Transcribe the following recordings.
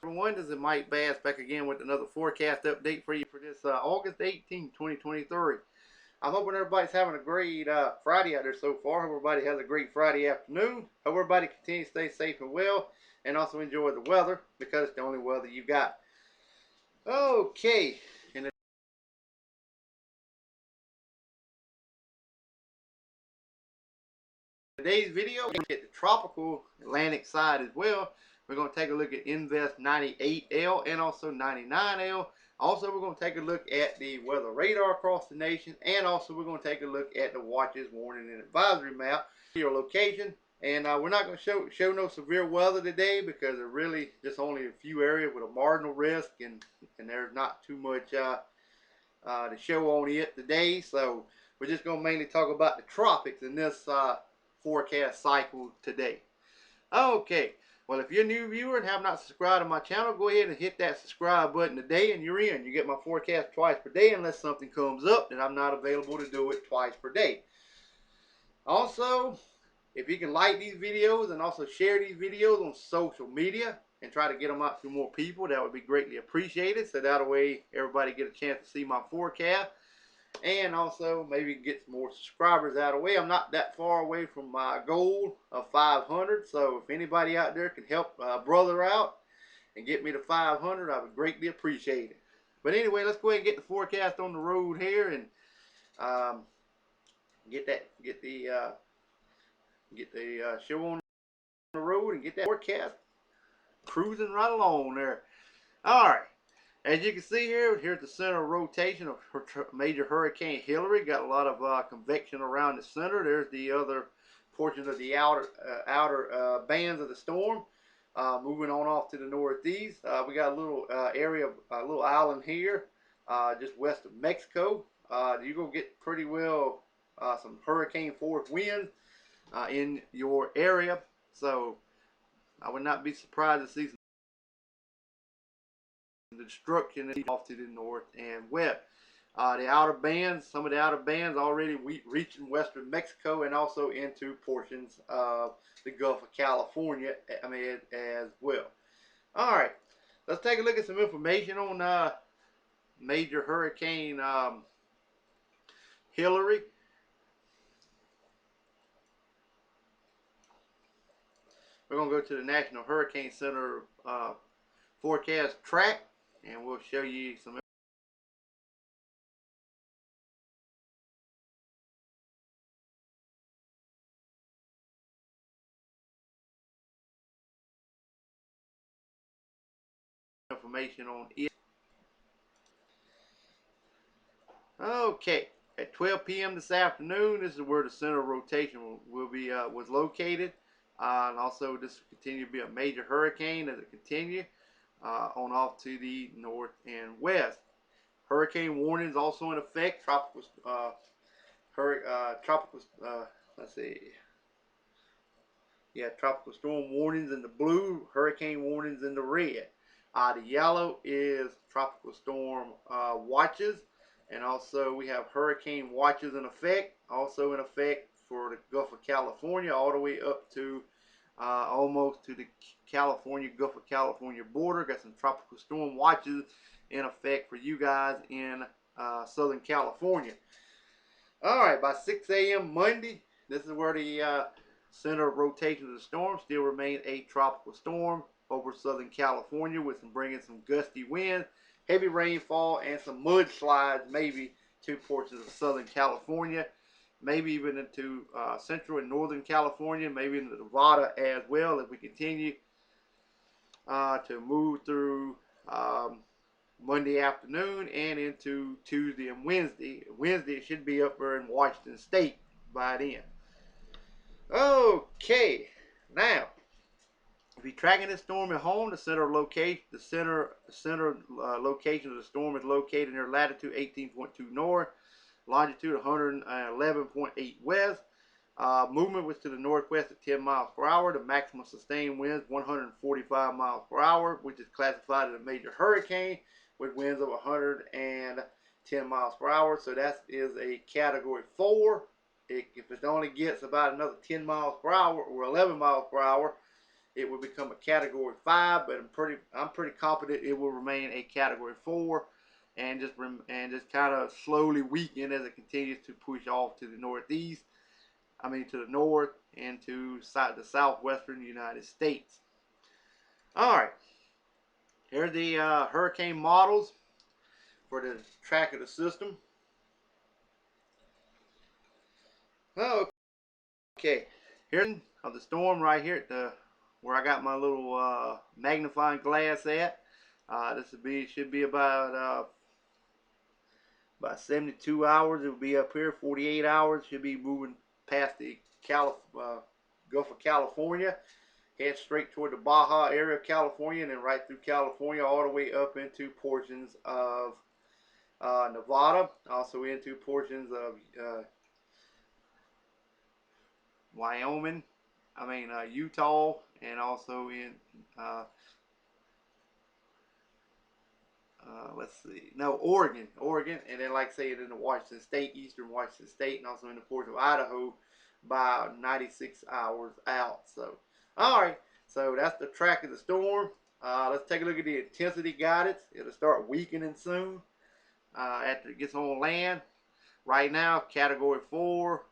Everyone, this is Mike Bass back again with another forecast update for you for this August 18th, 2023. I'm hoping everybody's having a great Friday out there so far. Hope everybody has a great Friday afternoon. Hope everybody continues to stay safe and well and also enjoy the weather because it's the only weather you got. Okay, in today's video, we're going to get the tropical Atlantic side as well. We're going to take a look at Invest 98L and also 99L. Also, we're going to take a look at the weather radar across the nation, and also we're going to take a look at the watches, warning, and advisory map, your location. And we're not going to show no severe weather today because there's really just only a few areas with a marginal risk, and there's not too much to show on it today. So we're just going to mainly talk about the tropics in this forecast cycle today. Okay, well, if you're a new viewer and have not subscribed to my channel, go ahead and hit that subscribe button today and you're in. You get my forecast twice per day unless something comes up that I'm not available to do it twice per day. Also, if you can like these videos and also share these videos on social media and try to get them out to more people, that would be greatly appreciated. So that way everybody get a chance to see my forecast. And also maybe get some more subscribers out of the way. I'm not that far away from my goal of 500, so if anybody out there can help a brother out and get me to 500, I would greatly appreciate it. But anyway, let's go ahead and get the forecast on the road here and get the show on the road and get that forecast cruising right along there. All right. As you can see here, here's the center of rotation of major Hurricane Hillary. Got a lot of convection around the center. There's the other portions of the outer bands of the storm. Moving on off to the northeast, we got a little area, a little island here, just west of Mexico. You're gonna get pretty well some hurricane force winds in your area, so I would not be surprised to see some the destruction off to the north and west. The outer bands, some of the outer bands already reaching western Mexico and also into portions of the Gulf of California, as well. All right, let's take a look at some information on major Hurricane Hillary. We're going to go to the National Hurricane Center forecast track, and we'll show you some information on it. Okay, at 12 p.m. this afternoon, this is where the center of rotation will be was located, and also this will continue to be a major hurricane as it continues on off to the north and west. Hurricane warnings also in effect. Let's see. Yeah, tropical storm warnings in the blue, hurricane warnings in the red. The yellow is tropical storm watches, and also we have hurricane watches in effect, also in effect for the Gulf of California, all the way up to almost to the Gulf of California border. Got some tropical storm watches in effect for you guys in Southern California. All right, by 6 a.m. Monday, this is where the center of rotation of the storm still remains a tropical storm over Southern California, with bringing some gusty winds, heavy rainfall, and some mudslides maybe to portions of Southern California, maybe even into Central and Northern California, maybe into Nevada as well, if we continue to move through Monday afternoon and into Tuesday and Wednesday. Wednesday it should be up there in Washington State by then. Okay, now if you're tracking this storm at home, the center location of the storm is located near latitude 18.2 north, longitude 111.8 west. Movement was to the northwest at 10 miles per hour. The maximum sustained winds 145 miles per hour, which is classified as a major hurricane with winds of 110 miles per hour. So that is a category 4. If it only gets about another 10 miles per hour or 11 miles per hour, it will become a Category 5, but I'm pretty confident it will remain a Category 4, and just kind of slowly weaken as it continues to push off to the northeast. I mean to the north and to the southwestern United States. All right, here's the hurricane models for the track of the system. Okay, here's of the storm right here at the where I got my little magnifying glass at. This should be about 72 hours. It will be up here. 48 hours. Should be moving past the Gulf of California. Head straight toward the Baja area of California, and then right through California all the way up into portions of Nevada. Also into portions of Wyoming. Utah, and also in Oregon, and then like I say, in the Washington State, eastern Washington State, and also in the portion of Idaho, by 96 hours out. So, all right, so that's the track of the storm. Let's take a look at the intensity guidance. It'll start weakening soon after it gets on land. Right now, Category 4,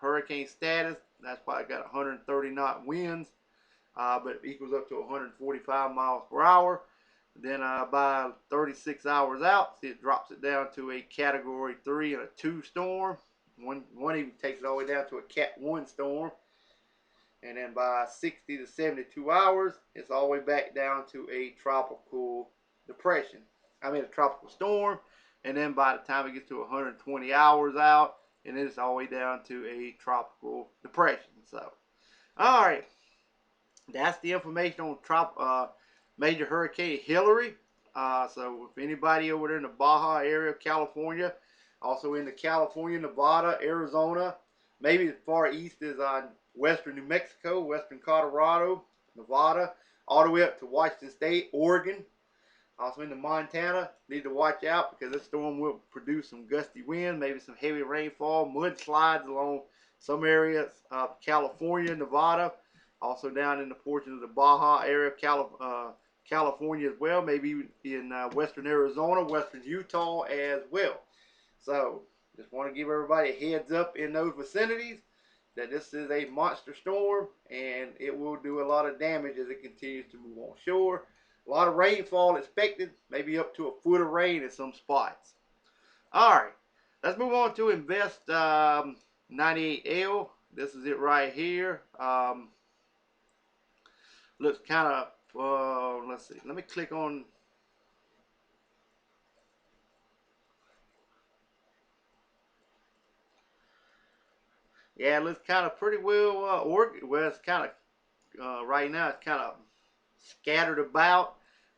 hurricane status. That's why I got 130 knot winds, but it equals up to 145 miles per hour. Then by 36 hours out, it drops it down to a Category 3 and a 2 storm. One even takes it all the way down to a Cat 1 storm. And then by 60 to 72 hours, it's all the way back down to a tropical depression. A tropical storm. And then by the time it gets to 120 hours out, and then it's all the way down to a tropical depression. So, all right, that's the information on Major Hurricane Hillary. So if anybody over there in the Baja area of California, also in the California, Nevada, Arizona, maybe as far east as western New Mexico, western Colorado, Nevada, all the way up to Washington State, Oregon, also into Montana, need to watch out because this storm will produce some gusty wind, maybe some heavy rainfall, mudslides along some areas of California, Nevada, also down in the portion of the Baja area of California as well, maybe in western Arizona, western Utah as well. So just want to give everybody a heads up in those vicinities that this is a monster storm, and it will do a lot of damage as it continues to move on shore. A lot of rainfall expected, maybe up to a foot of rain in some spots. All right, let's move on to Invest 98L. This is it right here. Looks kind of, let's see, let me click on. Yeah, it looks kind of pretty well well, it's kind of, right now, it's kind of scattered about.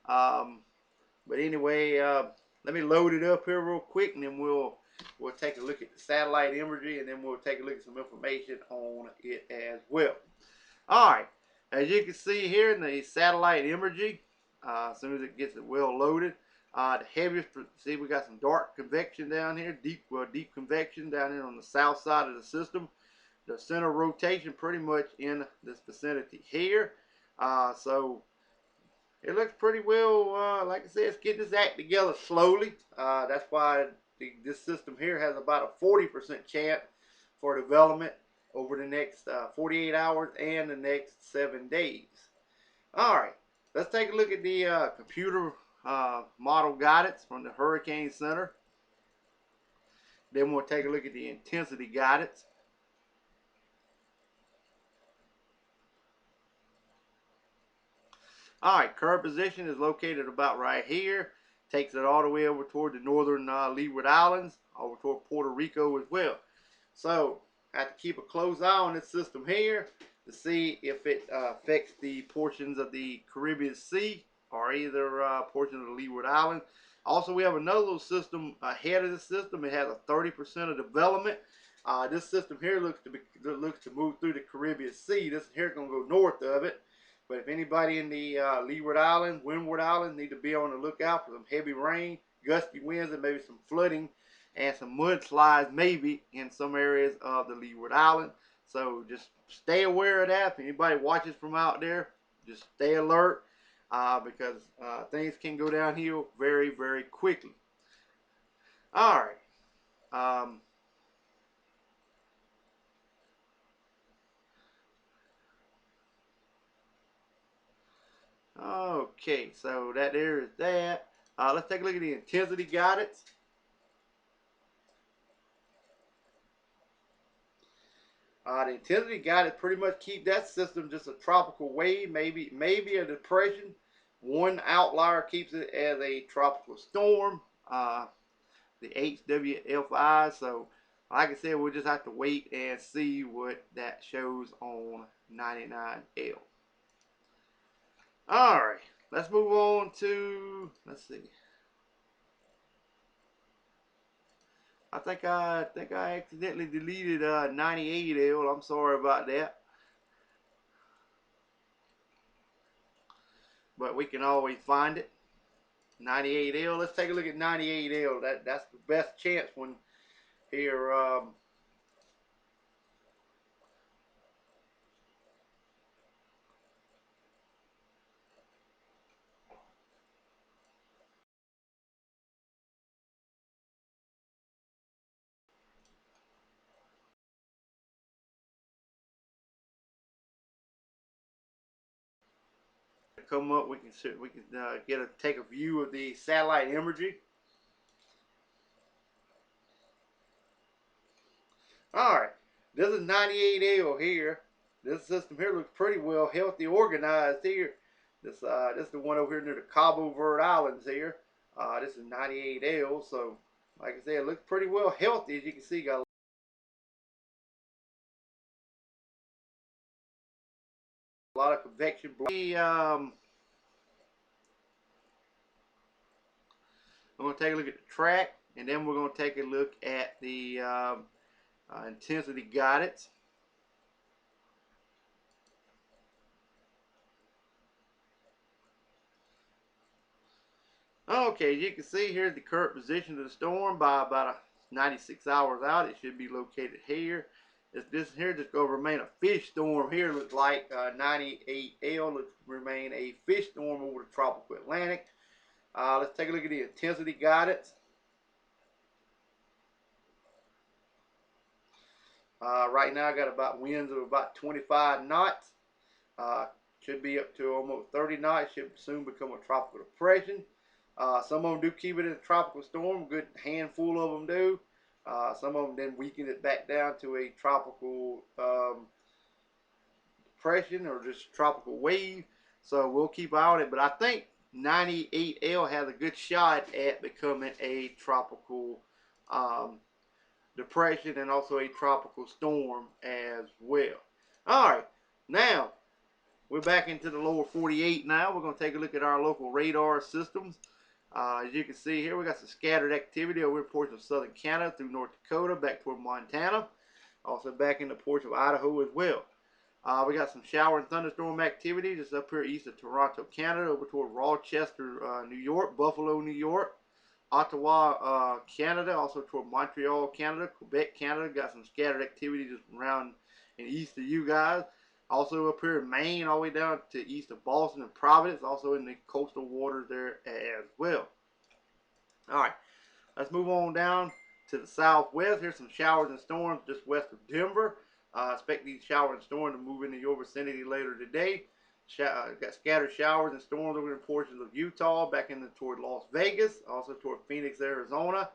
But anyway, let me load it up here real quick, and then we'll take a look at the satellite imagery, and then we'll take a look at some information on it as well. All right, as you can see here in the satellite imagery, as soon as it gets it well loaded, the heaviest, see we got some dark convection down here, deep convection down here on the south side of the system. The center rotation pretty much in this vicinity here. So it looks pretty well, like I said, it's getting this act together slowly. That's why this system here has about a 40% chance for development over the next 48 hours and the next 7 days. All right, let's take a look at the computer model guidance from the Hurricane Center. Then we'll take a look at the intensity guidance. All right, current position is located about right here. Takes it all the way over toward the northern Leeward Islands, over toward Puerto Rico as well. So I have to keep a close eye on this system here to see if it affects the portions of the Caribbean Sea or either portion of the Leeward Islands. Also, we have another little system ahead of the system. It has a 30% of development. This system here looks to move through the Caribbean Sea. This here is going to go north of it. But if anybody in the Leeward Islands, Windward Islands need to be on the lookout for some heavy rain, gusty winds, and maybe some flooding and some mudslides maybe in some areas of the Leeward Island. So just stay aware of that. If anybody watches from out there, just stay alert because things can go downhill very, very quickly. All right. Okay, so that there is that. Let's take a look at the intensity guidance. The intensity guidance pretty much keep that system just a tropical wave, maybe a depression. One outlier keeps it as a tropical storm, the HWFI. So, like I said, we'll just have to wait and see what that shows on 99L. All right, let's move on to, let's see. I think I accidentally deleted 98L. I'm sorry about that. But we can always find it. 98L. Let's take a look at 98L. That's the best chance when here. Come up, we can take a view of the satellite imagery. All right, this is 98L here. This system here looks pretty well healthy, organized here. This is the one over here near the Cabo Verde Islands here. This is 98L, so like I said, it looks pretty well healthy. As you can see, got a lot of convection. We're going to take a look at the track, and then we're going to take a look at the intensity guidance. Okay, as you can see, here's the current position of the storm by about 96 hours out. It should be located here. This here just going to remain a fish storm here. Looks like 98L looks remain a fish storm over the tropical Atlantic. Let's take a look at the intensity guidance. Right now I got about winds of about 25 knots. Should be up to almost 30 knots. Should soon become a tropical depression. Some of them do keep it in a tropical storm. A good handful of them do. Some of them then weaken it back down to a tropical depression or just tropical wave. So we'll keep eye on it. But I think 98L has a good shot at becoming a tropical depression and also a tropical storm as well. All right, now we're back into the lower 48 now. We're going to take a look at our local radar systems. As you can see here, we got some scattered activity over in portions of southern Canada through North Dakota, back toward Montana. Also back in the portion of Idaho as well. We got some shower and thunderstorm activity just up here east of Toronto, Canada, over toward Rochester, New York, Buffalo, New York, Ottawa, Canada, also toward Montreal, Canada, Quebec, Canada. Got some scattered activity just around and east of you guys. Also up here in Maine, all the way down to east of Boston and Providence, also in the coastal waters there as well. All right, let's move on down to the southwest. Here's some showers and storms just west of Denver. Expect these showers and storms to move into your vicinity later today. Got scattered showers and storms over in portions of Utah, back into toward Las Vegas, also toward Phoenix, Arizona,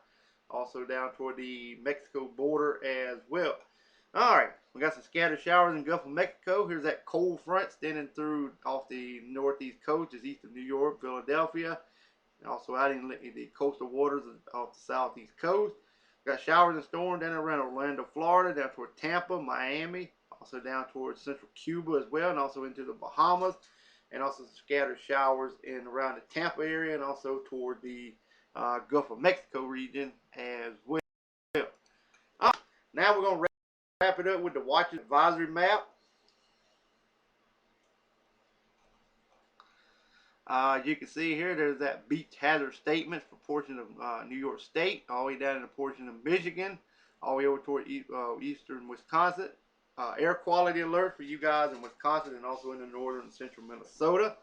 also down toward the Mexico border as well. All right, we got some scattered showers in the Gulf of Mexico. Here's that cold front extending through off the northeast coast, just east of New York, Philadelphia, and also out in the coastal waters off the southeast coast. We got showers and storms down around Orlando, Florida, down toward Tampa, Miami, also down towards central Cuba as well, and also into the Bahamas, and also some scattered showers in around the Tampa area, and also toward the Gulf of Mexico region as well. Now we're going to wrap it up with the watch advisory map. You can see here there's that beach hazard statement for portion of New York State, all the way down in the portion of Michigan, all the way over toward eastern Wisconsin, air quality alert for you guys in Wisconsin and also in the northern and central Minnesota.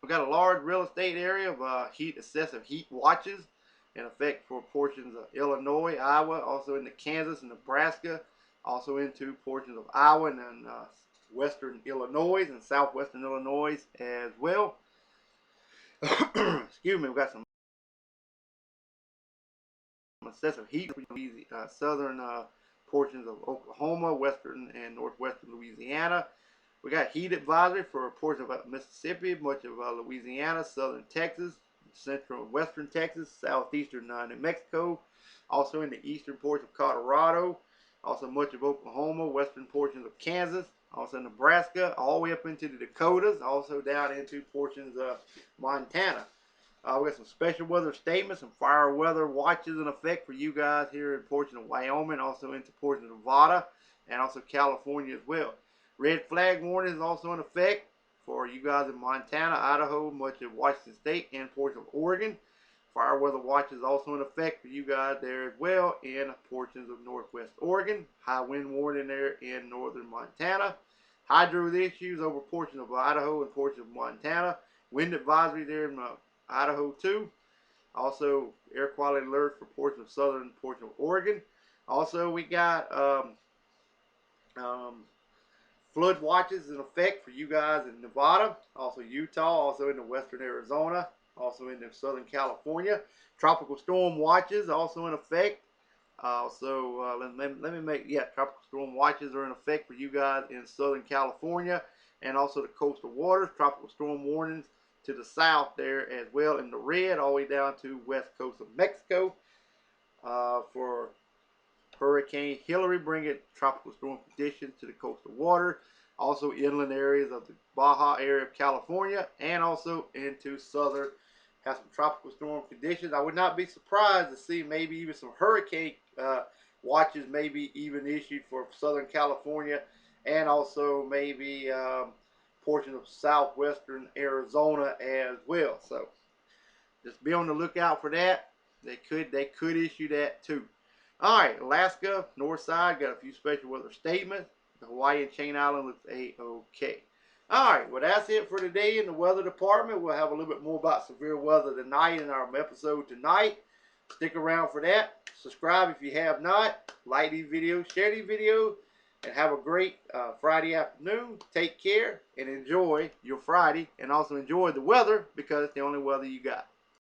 We've got a large real estate area of excessive heat watches in effect for portions of Illinois, Iowa, also into Kansas and Nebraska, also into portions of Iowa and western Illinois and southwestern Illinois as well. Excuse me, we've got some excessive heat for southern portions of Oklahoma, western and northwestern Louisiana. We got heat advisory for portions of Mississippi, much of Louisiana, southern Texas, central and western Texas, southeastern New Mexico, also in the eastern portion of Colorado, also much of Oklahoma, western portions of Kansas, also Nebraska, all the way up into the Dakotas, also down into portions of Montana. We got some special weather statements, some fire weather watches in effect for you guys here in portion of Wyoming, also into portion of Nevada, and also California as well. Red flag warning is also in effect for you guys in Montana, Idaho, much of Washington State, and portion of Oregon. Fire weather watch is also in effect for you guys there as well in portions of northwest Oregon. High wind warning there in northern Montana. Hydro issues over portions of Idaho and portions of Montana. Wind advisory there in Idaho too. Also air quality alert for portions of southern portion of Oregon. Also we got flood watches in effect for you guys in Nevada, also Utah, also in the western Arizona, also in the southern California. Tropical storm watches also in effect. Let me make, tropical storm watches are in effect for you guys in southern California and also the coastal waters. Tropical storm warnings to the south there as well in the red, all the way down to west coast of Mexico. For Hurricane Hillary, bringing tropical storm conditions to the coastal water, also inland areas of the Baja area of California, and also into southern, have some tropical storm conditions. I would not be surprised to see maybe even some hurricane watches maybe even issued for southern California, and also maybe portions of southwestern Arizona as well. So just be on the lookout for that. They could issue that too. Alright, Alaska, north side, got a few special weather statements. The Hawaii and Chain Island looks A-OK. Alright, well that's it for today in the weather department. We'll have a little bit more about severe weather tonight in our episode tonight. Stick around for that. Subscribe if you have not. Like these videos, share these videos, and have a great Friday afternoon. Take care and enjoy your Friday, and also enjoy the weather because it's the only weather you got.